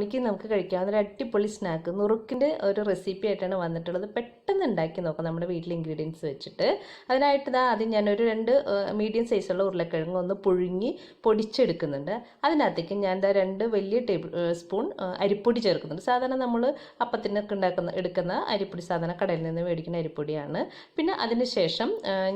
മണിക്ക് നമുക്ക് കഴിക്കാവുന്ന ഒരു അടിപൊളി സ്നാക്ക് നുറുക്കിൻ്റെ ഒരു റെസിപ്പി ആയിട്ടാണ് വന്നിട്ടുള്ളത്. പെട്ടെന്ന് ഉണ്ടാക്കി നോക്കാം നമ്മുടെ വീട്ടിലെ ഇൻഗ്രീഡിയൻസ് വെച്ചിട്ട്. അതിനായിട്ട് ആദ്യം ഞാനൊരു 2 മീഡിയം സൈസുള്ള ഉരുളക്കിഴങ്ങ് ഒന്ന് പുഴുങ്ങി പൊടിച്ചെടുക്കുന്നുണ്ട്. അതിനകത്തേക്ക് ഞാൻ 2 വലിയ ടേബിൾ സ്പൂൺ അരിപ്പൊടി ചേർക്കുന്നുണ്ട്. സാധാരണ നമ്മൾ അപ്പത്തിനൊക്കെ എടുക്കുന്ന അരിപ്പൊടി, സാധാരണ കടയിൽ നിന്ന് മേടിക്കുന്ന അരിപ്പൊടിയാണ്. പിന്നെ അതിന് ശേഷം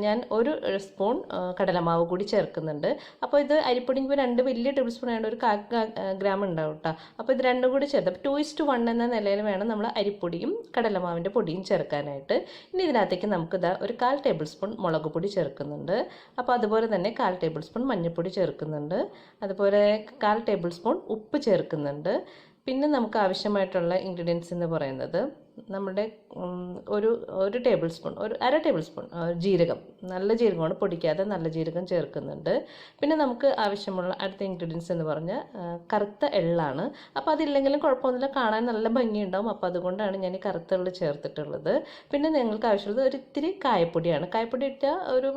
ഞാൻ 1 സ്പൂൺ കടലമാവ് കൂടി ചേർക്കുന്നുണ്ട്. അപ്പോൾ ഇത് അരിപ്പൊടി 2 വലിയ ടേബിൾ സ്പൂൺ ആയതുകൊണ്ട് ഒരു 1/4 ഗ്രാം ഉണ്ടാവും കേട്ടോ. അപ്പോൾ ഇത് രണ്ടും കൂടി ചേർത്ത് 2:1 എന്ന നിലയിൽ വേണം നമ്മൾ അരിപ്പൊടിയും കടലമാവിൻ്റെ പൊടിയും ചേർക്കാനായിട്ട്. ഇനി ഇതിനകത്തേക്ക് നമുക്ക് ഒരു 1/4 ടേബിൾ സ്പൂൺ മുളക് പൊടി ചേർക്കുന്നുണ്ട്. അപ്പോൾ അതുപോലെ തന്നെ 1/4 ടേബിൾ സ്പൂൺ മഞ്ഞൾപ്പൊടി ചേർക്കുന്നുണ്ട്. അതുപോലെ 1/4 ടേബിൾ സ്പൂൺ ഉപ്പ് ചേർക്കുന്നുണ്ട്. പിന്നെ നമുക്ക് ആവശ്യമായിട്ടുള്ള ഇൻഗ്രീഡിയൻസ് എന്ന് പറയുന്നത് നമ്മുടെ ഒരു ടേബിൾ സ്പൂൺ, 1/2 ടേബിൾ സ്പൂൺ ജീരകം, നല്ല ജീരകമാണ്, പൊടിക്കാതെ നല്ല ജീരകം ചേർക്കുന്നുണ്ട്. പിന്നെ നമുക്ക് ആവശ്യമുള്ള അടുത്ത ഇൻഗ്രീഡിയൻസ് എന്ന് പറഞ്ഞാൽ കറുത്ത എള്ളാണ്. അപ്പോൾ അതില്ലെങ്കിലും കുഴപ്പമൊന്നുമില്ല, കാണാൻ നല്ല ഭംഗിയുണ്ടാവും. അപ്പോൾ അതുകൊണ്ടാണ് ഞാൻ ഈ കറുത്ത എള്ള് ചേർത്തിട്ടുള്ളത്. പിന്നെ നിങ്ങൾക്ക് ആവശ്യമുള്ളത് ഒരു ഇത്തിരി കായപ്പൊടിയാണ്. കായപ്പൊടി ഇട്ടാൽ ഒരു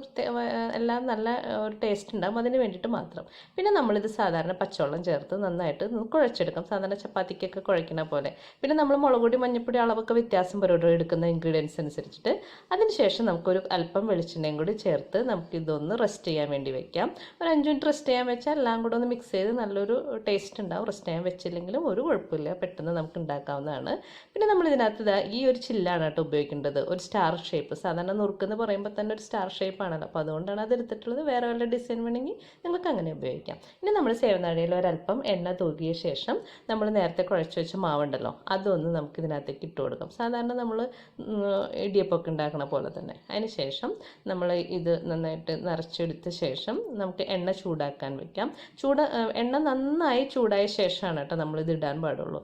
എല്ലാം നല്ല ഒരു ടേസ്റ്റ് ഉണ്ടാകും, അതിന് വേണ്ടിയിട്ട് മാത്രം. പിന്നെ നമ്മളിത് സാധാരണ പച്ചവെള്ളം ചേർത്ത് നന്നായിട്ട് കുഴച്ചെടുക്കാം, സാധാരണ ചപ്പാത്തിക്കൊക്കെ കുഴക്കുന്ന പോലെ. പിന്നെ നമ്മൾ മുളക് പൊടി മഞ്ഞൾപ്പൊടി അളവൊക്കെ വ്യത്യാസം വരും എടുക്കുന്ന ഇൻഗ്രീഡിയൻസ് അനുസരിച്ചിട്ട്. അതിനുശേഷം നമുക്കൊരു അല്പം വെളിച്ചെണ്ണയും കൂടി ചേർത്ത് നമുക്കിതൊന്ന് റെസ്റ്റ് ചെയ്യാൻ വേണ്ടി വെക്കാം. ഒരു 5 മിനിറ്റ് റെസ്റ്റ് ചെയ്യാൻ വെച്ചാൽ എല്ലാം കൂടെ ഒന്ന് മിക്സ് ചെയ്ത് നല്ലൊരു ടേസ്റ്റ് ഉണ്ടാവും. റെസ്റ്റ് ചെയ്യാൻ വെച്ചില്ലെങ്കിലും ഒരു കുഴപ്പമില്ല, പെട്ടെന്ന് നമുക്ക് ഉണ്ടാക്കാവുന്നതാണ്. പിന്നെ നമ്മൾ ഇതിനകത്ത് ഈ ഒരു ചില്ലാണ് കേട്ടോ ഉപയോഗിക്കേണ്ടത്, ഒരു സ്റ്റാർ ഷേപ്പ്. സാധാരണ നുറുക്കെന്ന് പറയുമ്പോൾ തന്നെ ഒരു സ്റ്റാർ ഷേപ്പ് ആണല്ലോ, അപ്പോൾ അതുകൊണ്ടാണ് അത് എടുത്തിട്ടുള്ളത്. വേറെ വല്ല ഡിസൈൻ വേണമെങ്കിൽ നിങ്ങൾക്ക് അങ്ങനെ ഉപയോഗിക്കാം. ഇനി നമ്മൾ സേവനാഴിയിൽ ഒരല്പം എണ്ണ തൂകിയ ശേഷം നമ്മൾ നേരത്തെ കുഴച്ച് വെച്ച മാവുണ്ടല്ലോ, അതൊന്ന് നമുക്ക് ഇതിനകത്തേക്ക് ഇട്ട് കൊടുക്കാം. സാധാരണ നമ്മൾ ഇടിയപ്പമൊക്കെ ഉണ്ടാക്കണ പോലെ തന്നെ. അതിന് ശേഷം നമ്മൾ ഇത് നന്നായിട്ട് നിറച്ചെടുത്ത ശേഷം നമുക്ക് എണ്ണ ചൂടാക്കാൻ വെക്കാം. എണ്ണ നന്നായി ചൂടായ ശേഷമാണ് കേട്ടോ നമ്മളിത് ഇടാൻ പാടുള്ളൂ.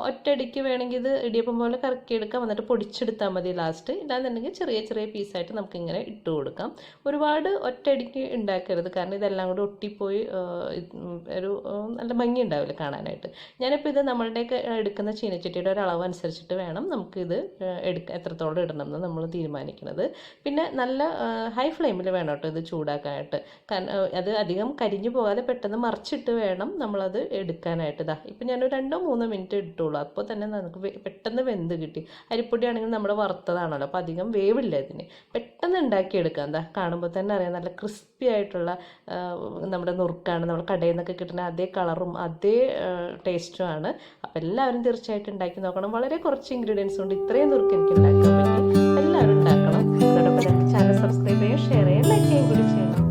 ഒറ്റയടിക്ക് വേണമെങ്കിൽ ഇത് ഇടിയപ്പം പോലെ കറക്കിയെടുക്കാം, എന്നിട്ട് പൊടിച്ചെടുത്താൽ മതി ലാസ്റ്റ്. ഇല്ലാന്നുണ്ടെങ്കിൽ ചെറിയ ചെറിയ പീസായിട്ട് നമുക്കിങ്ങനെ ഇട്ട് കൊടുക്കാം. ഒരുപാട് ഒറ്റയടിക്ക് ഉണ്ടാക്കരുത്, കാരണം ഇതെല്ലാം കൂടി ഒട്ടിപ്പോയി ഒരു നല്ല ഭംഗി ഉണ്ടാവില്ല കാണാനായിട്ട്. ഞാനിപ്പോൾ ഇത് നമ്മളുടെയൊക്കെ എടുക്കുന്ന ചീനച്ചട്ടിയുടെ ഒരു അളവ് അനുസരിച്ചിട്ട് വേണം നമുക്കിത് എത്രത്തോളം ഇടണം എന്ന് നമ്മൾ തീരുമാനിക്കുന്നത്. പിന്നെ നല്ല ഹൈ ഫ്ലെയിമിൽ വേണം കേട്ടോ ഇത് ചൂടാക്കാനായിട്ട്. അത് അധികം കരിഞ്ഞു പോകാതെ പെട്ടെന്ന് മറിച്ചിട്ട് വേണം നമ്മളത് എടുക്കാനായിട്ട്. ഇപ്പം ഞാനൊരു 2-3 മിനിറ്റ് ഇട്ടുള്ളൂ, അപ്പോൾ തന്നെ നമുക്ക് പെട്ടെന്ന് വെന്ത് കിട്ടി. അരിപ്പൊടി ആണെങ്കിൽ നമ്മൾ വറുത്തതാണല്ലോ, അപ്പോൾ അധികം വേവില്ല ഇതിന്, പെട്ടെന്ന് ഉണ്ടാക്കിയെടുക്കാം. കാണുമ്പോൾ തന്നെ അറിയാം നല്ല ക്രിസ്പി ആയിട്ടുള്ള നമ്മുടെ നുറുക്കാണ്. നമ്മൾ കടയിൽ നിന്നൊക്കെ കിട്ടുന്ന അതേ കളറും അതേ ടേസ്റ്റുമാണ്. അപ്പോൾ എല്ലാവരും തീർച്ചയായിട്ടും ഉണ്ടാക്കി നോക്കണം. വളരെ കുറച്ച് ഇൻഗ്രീഡിയൻസ് കൊണ്ട് ഇത്രയും നുറുക്ക് എനിക്ക് ഉണ്ടാക്കാൻ പറ്റി. എല്ലാവരും ഉണ്ടാക്കണം. അതോടൊപ്പം ചാനൽ സബ്സ്ക്രൈബ് ചെയ്യുക, ഷെയർ ചെയ്യുക, ലൈക്ക് ചെയ്യുകയും കൂടി ചെയ്യണം.